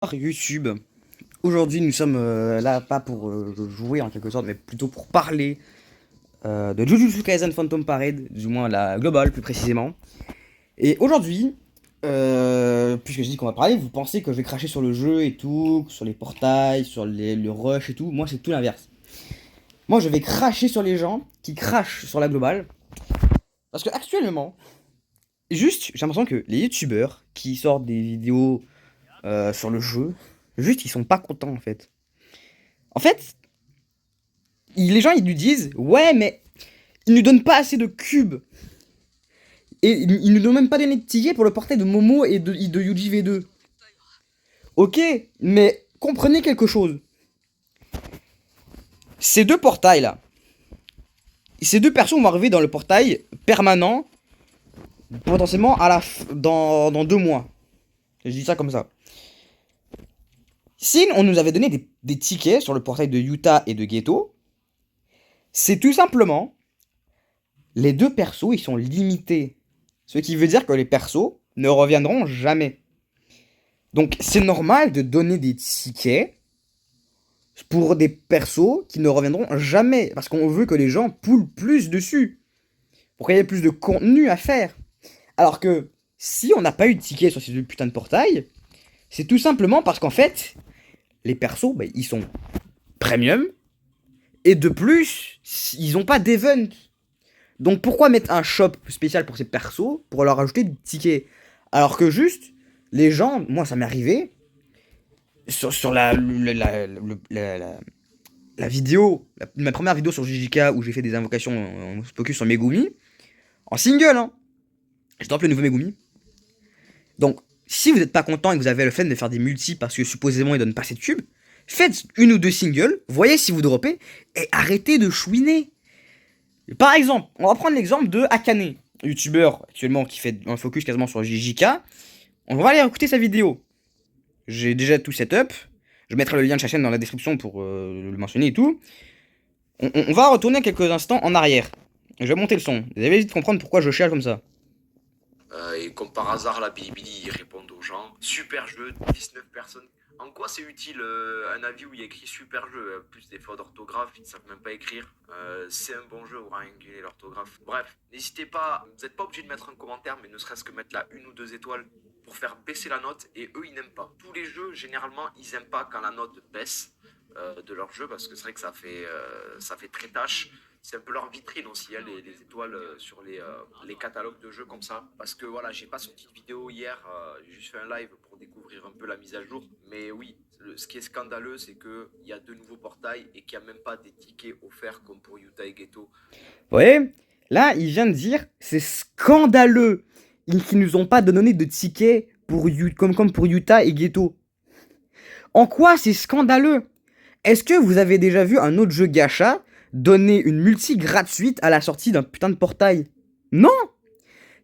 YouTube. Aujourd'hui, nous sommes là pas pour jouer en quelque sorte, mais plutôt pour parler de Jujutsu Kaisen Phantom Parade, du moins la globale plus précisément. Et aujourd'hui, puisque je dis qu'on va parler, vous pensez que je vais cracher sur le jeu et tout, sur les portails, sur le rush et tout. Moi, c'est tout l'inverse. Moi, je vais cracher sur les gens qui crachent sur la globale. Parce que actuellement, juste, j'ai l'impression que les youtubeurs qui sortent des vidéos sur le jeu, juste, ils sont pas contents en fait. En fait, les gens ils lui disent ouais, mais ils nous donnent pas assez de cubes. Et ils nous donnent même pas donné de tickets pour le portail de Momo et de Yuji V2. Ok, mais comprenez quelque chose. Ces deux portails là, ces deux persos vont arriver dans le portail permanent, potentiellement dans 2 mois. Je dis ça comme ça. Si on nous avait donné des tickets sur le portail de Yuta et de Geto, c'est tout simplement les deux persos ils sont limités. Ce qui veut dire que les persos ne reviendront jamais. Donc c'est normal de donner des tickets pour des persos qui ne reviendront jamais. Parce qu'on veut que les gens poulent plus dessus. Pour qu'il y ait plus de contenu à faire. Alors que si on n'a pas eu de tickets sur ces deux putains de portails, c'est tout simplement parce qu'en fait, les persos, bah, ils sont premium. Et de plus, ils n'ont pas d'event. Donc pourquoi mettre un shop spécial pour ces persos pour leur ajouter des tickets? Alors que juste, les gens, moi ça m'est arrivé, sur la vidéo, ma première vidéo sur JJK où j'ai fait des invocations en focus sur Megumi, en single, hein. Je drop le nouveau Megumi. Donc, si vous n'êtes pas content et que vous avez le fait de faire des multis parce que supposément ils donnent pas assez de cubes, faites une ou deux singles, voyez si vous droppez, et arrêtez de chouiner. Par exemple, on va prendre l'exemple de Akane, youtubeur actuellement qui fait un focus quasiment sur JJK. On va aller écouter sa vidéo. J'ai déjà tout setup. Je mettrai le lien de sa chaîne dans la description pour le mentionner et tout. On va retourner quelques instants en arrière. Je vais monter le son. Vous allez vite comprendre pourquoi je chiale comme ça. Et comme par hasard, la Bilibili, ils répondent aux gens. Super jeu, 19 personnes. En quoi c'est utile un avis où il y a écrit super jeu? Plus des fautes d'orthographe, ils ne savent même pas écrire. C'est un bon jeu, on va réguler l'orthographe. Bref, n'hésitez pas, vous n'êtes pas obligé de mettre un commentaire, mais ne serait-ce que mettre la 1 ou 2 étoiles pour faire baisser la note. Et eux, ils n'aiment pas. Tous les jeux, généralement, ils n'aiment pas quand la note baisse de leur jeu parce que c'est vrai que ça fait très tâche. C'est un peu leur vitrine aussi, hein, les étoiles sur les catalogues de jeux comme ça. Parce que voilà, j'ai pas sorti de vidéo hier, j'ai juste fait un live pour découvrir un peu la mise à jour. Mais oui, ce qui est scandaleux, c'est qu'il y a 2 nouveaux portails et qu'il n'y a même pas des tickets offerts comme pour Yuta et Geto. Vous voyez, là, il vient de dire, c'est scandaleux qu'ils nous ont pas donné de tickets comme pour Yuta et Geto. En quoi c'est scandaleux? Est-ce que vous avez déjà vu un autre jeu gacha donner une multi gratuite à la sortie d'un putain de portail? Non!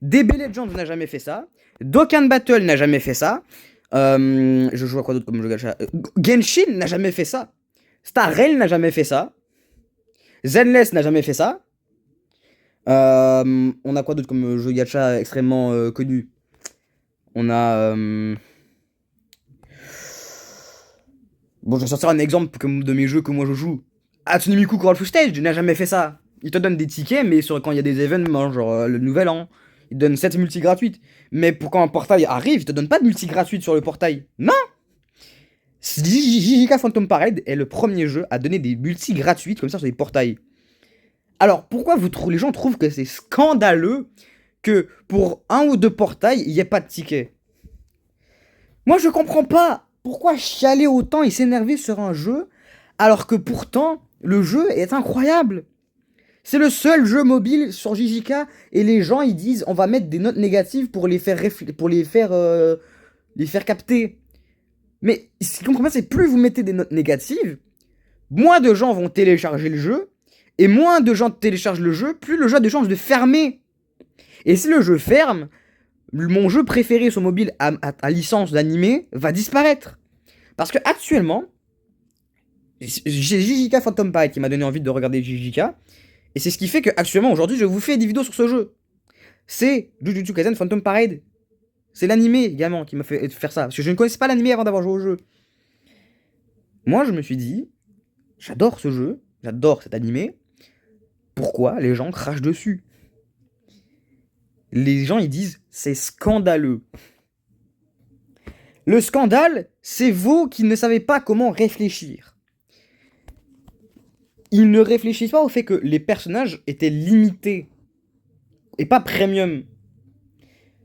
DB Legends n'a jamais fait ça. Dokkan Battle n'a jamais fait ça. Je joue à quoi d'autre comme jeu gacha? Genshin n'a jamais fait ça. Star Rail n'a jamais fait ça. Zenless n'a jamais fait ça. On a quoi d'autre comme jeu gacha extrêmement connu? On a. Bon, je vais sortir un exemple de mes jeux que moi je joue. Hatsune Miku Crawl Full Stage n'a jamais fait ça. Il te donne des tickets, mais quand il y a des événements, genre le nouvel an, il te donne 7 multi gratuites. Mais pour quand un portail arrive, il te donne pas de multi gratuite sur le portail. Non! JJK Phantom Parade est le premier jeu à donner des multi gratuites comme ça sur les portails. Alors pourquoi les gens trouvent que c'est scandaleux que pour un ou deux portails, il n'y ait pas de tickets? Moi je comprends pas. Pourquoi chialer autant et s'énerver sur un jeu alors que pourtant le jeu est incroyable? C'est le seul jeu mobile sur JJK et les gens ils disent on va mettre des notes négatives pour les faire capter. Mais ce qui comprend pas, c'est plus vous mettez des notes négatives, moins de gens vont télécharger le jeu et moins de gens téléchargent le jeu, plus le jeu a de chances de fermer. Et si le jeu ferme, mon jeu préféré sur mobile à licence d'animé va disparaître. Parce que actuellement, j'ai JJK Phantom Parade qui m'a donné envie de regarder JJK. Et c'est ce qui fait qu'actuellement, aujourd'hui, je vous fais des vidéos sur ce jeu. C'est Jujutsu Kaisen Phantom Parade. C'est l'animé également qui m'a fait faire ça. Parce que je ne connaissais pas l'animé avant d'avoir joué au jeu. Moi, je me suis dit, j'adore ce jeu, j'adore cet animé. Pourquoi les gens crachent dessus? Les gens, ils disent, c'est scandaleux. Le scandale, c'est vous qui ne savez pas comment réfléchir. Ils ne réfléchissent pas au fait que les personnages étaient limités et pas premium.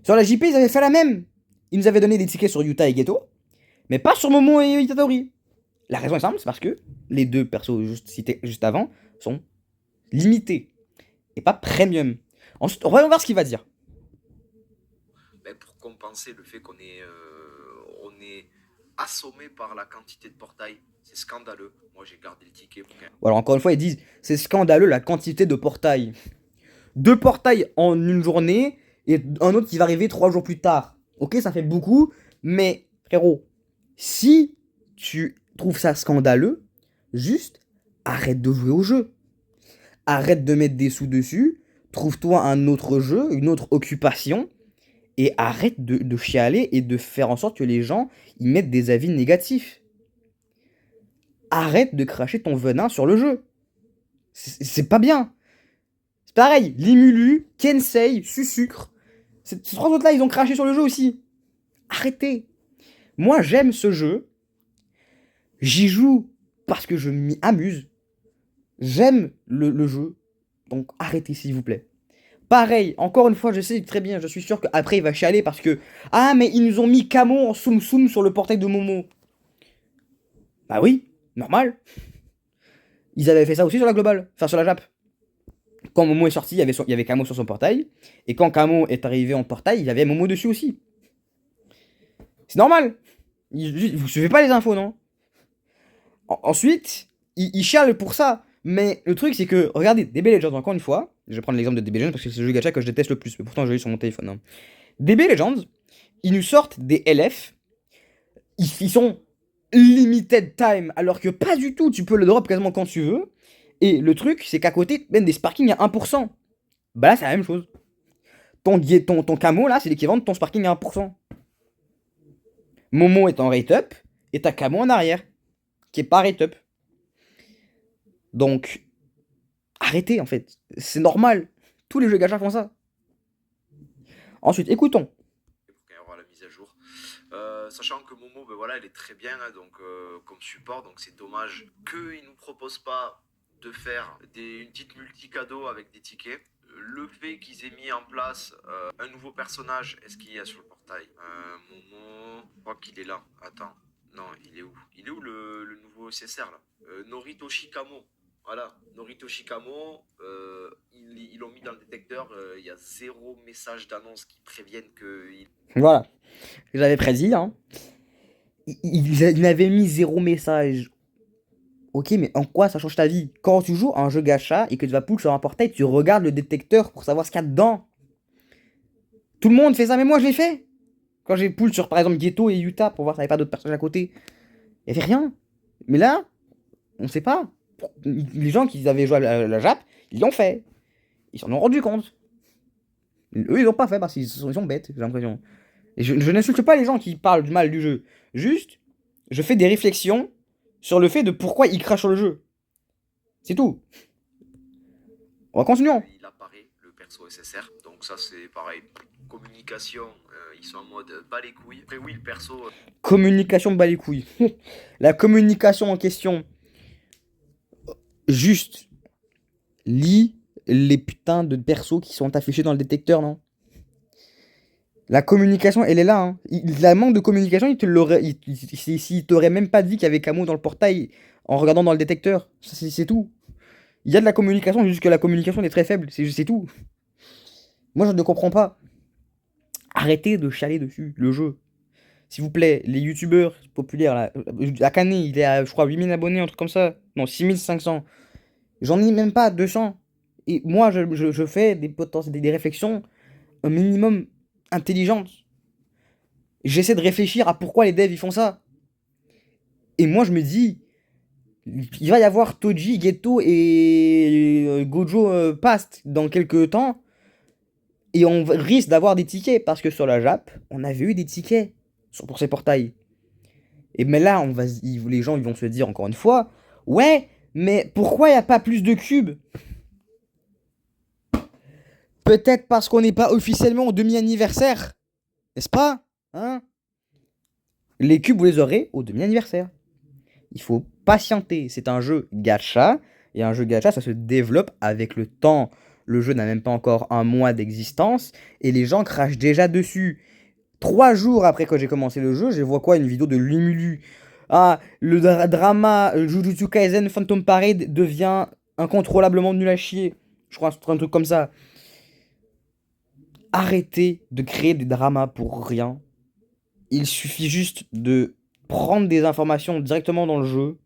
Sur la JP, ils avaient fait la même. Ils nous avaient donné des tickets sur Yuta et Geto, mais pas sur Momo et Itadori. La raison est simple, c'est parce que les deux persos cités juste avant sont limités et pas premium. Ensuite, voyons voir ce qu'il va dire. Ben, pour compenser le fait on est assommé par la quantité de portails. C'est scandaleux. Moi, j'ai gardé le ticket. Ou alors, encore une fois, ils disent c'est scandaleux la quantité de portails. 2 portails en une journée et un autre qui va arriver 3 jours plus tard. Ok, ça fait beaucoup, mais frérot, si tu trouves ça scandaleux, juste arrête de jouer au jeu. Arrête de mettre des sous dessus, trouve-toi un autre jeu, une autre occupation, et arrête de chialer et de faire en sorte que les gens y mettent des avis négatifs. Arrête de cracher ton venin sur le jeu. C'est pas bien. C'est pareil, Limulu, Kensei, Susucre. Ces 3 autres là, ils ont craché sur le jeu aussi. Arrêtez. Moi, j'aime ce jeu. J'y joue parce que je m'y amuse. J'aime le jeu. Donc arrêtez, s'il vous plaît. Pareil, encore une fois, je sais très bien, je suis sûr qu'après il va chialer parce que ah, mais ils nous ont mis Camo en Soum Soum sur le portail de Momo. Bah oui, normal. Ils avaient fait ça aussi sur la globale, enfin sur la Jap. Quand Momo est sorti, il y avait Camo sur son portail. Et quand Camo est arrivé en portail, il y avait Momo dessus aussi. C'est normal. Vous suivez pas les infos, non? Ensuite, il chiale pour ça. Mais le truc, c'est que, regardez, DB Legends, encore une fois, je vais prendre l'exemple de DB Legends parce que c'est le jeu gacha que je déteste le plus, mais pourtant je l'ai sur mon téléphone. Hein. DB Legends, ils nous sortent des LF, ils sont limited time, alors que pas du tout, tu peux le drop quasiment quand tu veux. Et le truc, c'est qu'à côté, même des sparkings à 1%. Bah là, c'est la même chose. Ton camo, là, c'est l'équivalent de ton sparking à 1%. Momo est en rate up, et ta camo en arrière, qui est pas rate up. Donc, arrêtez en fait. C'est normal. Tous les jeux gacha font ça. Ensuite, écoutons. Pour qu'il y aura la mise à jour. Sachant que Momo, ben voilà, elle est très bien hein, donc, comme support, donc c'est dommage qu'ils ne nous proposent pas de faire une petite multi-cadeau avec des tickets. Le fait qu'ils aient mis en place un nouveau personnage, est-ce qu'il y a sur le portail Momo, je crois qu'il est là. Attends, non, il est où? Il est où le nouveau CSR là Norito Shikamo. Voilà, Norito Shikamo, ils l'ont mis dans le détecteur, il y a 0 message d'annonce qui préviennent que... Voilà. J'avais prédit, hein. Il avait mis 0 message. Ok, mais en quoi ça change ta vie? Quand tu joues à un jeu gacha et que tu vas pull sur un portail, tu regardes le détecteur pour savoir ce qu'il y a dedans. Tout le monde fait ça, mais moi je l'ai fait. Quand j'ai pull sur par exemple Geto et Yuta pour voir s'il n'y avait pas d'autres personnages à côté, il n'y avait rien. Mais là, on sait pas. Les gens qui avaient joué à la Jap, ils l'ont fait. Ils s'en ont rendu compte. Eux, ils l'ont pas fait parce qu'ils sont bêtes, j'ai l'impression. Et je n'insulte pas les gens qui parlent du mal du jeu. Juste, je fais des réflexions sur le fait de pourquoi ils crachent sur le jeu. C'est tout. On va continuer. Il apparaît, le perso SSR. Donc ça, c'est pareil. Communication, ils sont en mode bas les couilles. Après oui, le perso... Communication bas les couilles. La communication en question... Juste, lis les putains de persos qui sont affichés dans le détecteur, non? La communication, elle est là. Hein. La manque de communication, il te l'aurait. S'il t'aurait même pas dit qu'il y avait Camo dans le portail en regardant dans le détecteur. C'est tout. Il y a de la communication, juste que la communication est très faible. C'est tout. Moi, je ne comprends pas. Arrêtez de chialer dessus, le jeu. S'il vous plaît, les youtubeurs populaires, là. Akane, il est à, je crois, 8000 abonnés, un truc comme ça. Non, 6500. J'en ai même pas 200. Et moi, je fais des réflexions un minimum intelligentes. J'essaie de réfléchir à pourquoi les devs ils font ça. Et moi, je me dis, il va y avoir Toji, Geto et Gojo Past dans quelques temps. Et on risque d'avoir des tickets, parce que sur la Jap, on avait eu des tickets pour ces portails. Et mais là, les gens ils vont se dire encore une fois, ouais, mais pourquoi il n'y a pas plus de cubes? Peut-être parce qu'on n'est pas officiellement au demi-anniversaire, n'est-ce pas? Hein? Les cubes, vous les aurez au demi-anniversaire. Il faut patienter. C'est un jeu gacha. Et un jeu gacha, ça se développe avec le temps. Le jeu n'a même pas encore un mois d'existence. Et les gens crachent déjà dessus. 3 jours après que j'ai commencé le jeu, je vois quoi? Une vidéo de Lumulu. Ah, le drama Jujutsu Kaisen Phantom Parade devient incontrôlablement nul à chier. Je crois un truc comme ça. Arrêtez de créer des dramas pour rien. Il suffit juste de prendre des informations directement dans le jeu,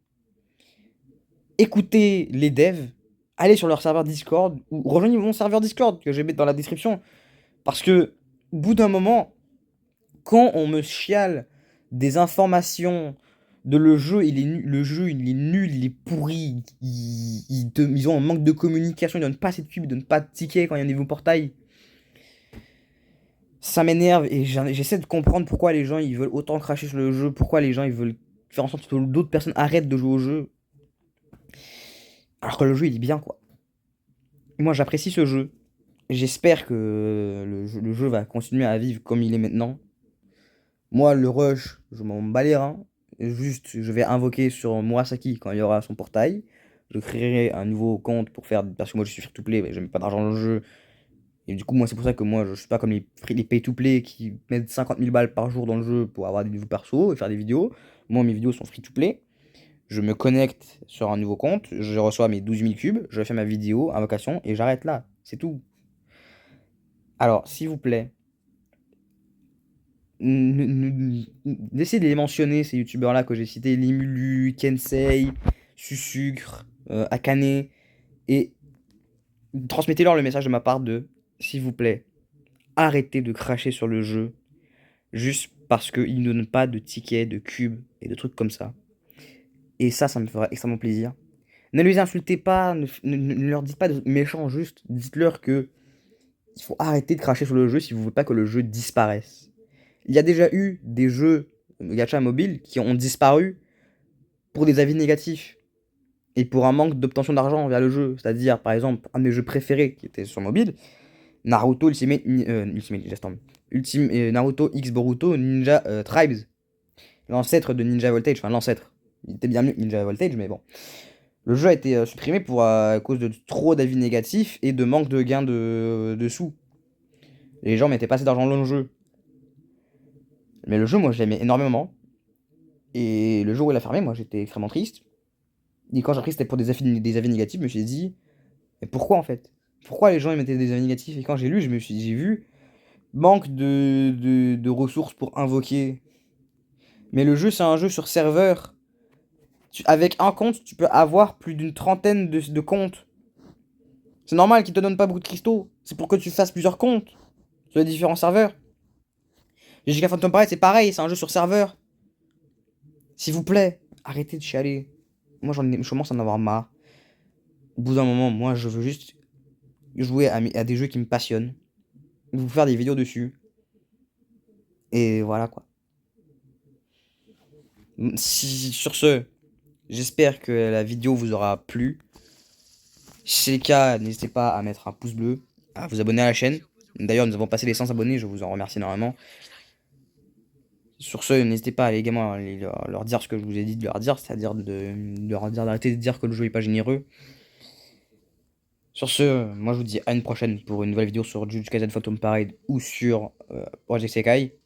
écouter les devs, aller sur leur serveur Discord ou rejoindre mon serveur Discord que je vais mettre dans la description. Parce que, au bout d'un moment, quand on me chiale des informations de le jeu, il est nul, il est pourri, ils ont un manque de communication, ils donnent pas assez de cubes, ils donnent pas de tickets quand il y a un nouveau portail. Ça m'énerve et j'essaie de comprendre pourquoi les gens ils veulent autant cracher sur le jeu, pourquoi les gens ils veulent faire en sorte que d'autres personnes arrêtent de jouer au jeu. Alors que le jeu il est bien quoi. Moi j'apprécie ce jeu. J'espère que le jeu va continuer à vivre comme il est maintenant. Moi le rush, je m'en bats les reins. Juste je vais invoquer sur Murasaki quand il y aura son portail. Je créerai un nouveau compte pour faire. Parce que moi je suis free to play, mais je mets pas d'argent dans le jeu. Et du coup, moi, c'est pour ça que moi, je suis pas comme les pay-to-play qui mettent 50 000 balles par jour dans le jeu pour avoir des nouveaux persos et faire des vidéos. Moi, mes vidéos sont free-to-play. Je me connecte sur un nouveau compte, je reçois mes 12 000 cubes, je fais ma vidéo, invocation, et j'arrête là. C'est tout. Alors, s'il vous plaît, essayez de les mentionner, ces youtubeurs-là que j'ai cités, Limulu, Kensei, Susucre, Akane, et transmettez-leur le message de ma part de, s'il vous plaît, arrêtez de cracher sur le jeu juste parce qu'ils ne donnent pas de tickets, de cubes et de trucs comme ça. Et ça me fera extrêmement plaisir. Ne les insultez pas, ne leur dites pas de trucs méchants, juste dites-leur que il faut arrêter de cracher sur le jeu si vous voulez pas que le jeu disparaisse. Il y a déjà eu des jeux gacha mobile qui ont disparu pour des avis négatifs et pour un manque d'obtention d'argent vers le jeu. C'est-à-dire, par exemple, un de mes jeux préférés qui était sur mobile, Naruto Naruto X Boruto Ninja Tribes, l'ancêtre de Ninja Voltage, enfin l'ancêtre. Il était bien mieux que Ninja Voltage, mais bon. Le jeu a été supprimé à cause de trop d'avis négatifs et de manque de gains de sous. Les gens mettaient pas assez d'argent dans le jeu. Mais le jeu, moi, je l'aimais énormément. Et le jour où il a fermé, moi, j'étais extrêmement triste. Et quand j'ai appris que c'était pour des avis négatifs, je me suis dit, mais pourquoi en fait? Pourquoi les gens ils mettaient des avis négatifs? Et quand j'ai lu, j'ai vu, manque de ressources pour invoquer. Mais le jeu, c'est un jeu sur serveur. Avec un compte, tu peux avoir plus d'une trentaine de comptes. C'est normal qu'ils te donnent pas beaucoup de cristaux. C'est pour que tu fasses plusieurs comptes sur les différents serveurs. GGK Phantom Parade, c'est pareil, c'est un jeu sur serveur. S'il vous plaît, arrêtez de chialer. Moi, je commence à en avoir marre. Au bout d'un moment, moi, je veux juste jouer à des jeux qui me passionnent. Vous faire des vidéos dessus. Et voilà quoi. Sur ce, j'espère que la vidéo vous aura plu. Si c'est le cas, n'hésitez pas à mettre un pouce bleu, à vous abonner à la chaîne. D'ailleurs, nous avons passé les 100 abonnés, je vous en remercie énormément. Sur ce, n'hésitez pas également à leur dire ce que je vous ai dit de leur dire, c'est-à-dire de leur dire d'arrêter de dire que le jeu est pas généreux. Sur ce, moi je vous dis à une prochaine pour une nouvelle vidéo sur Jujutsu Kaisen Phantom Parade ou sur Project Sekai.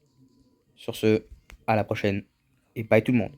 Sur ce, à la prochaine et bye tout le monde.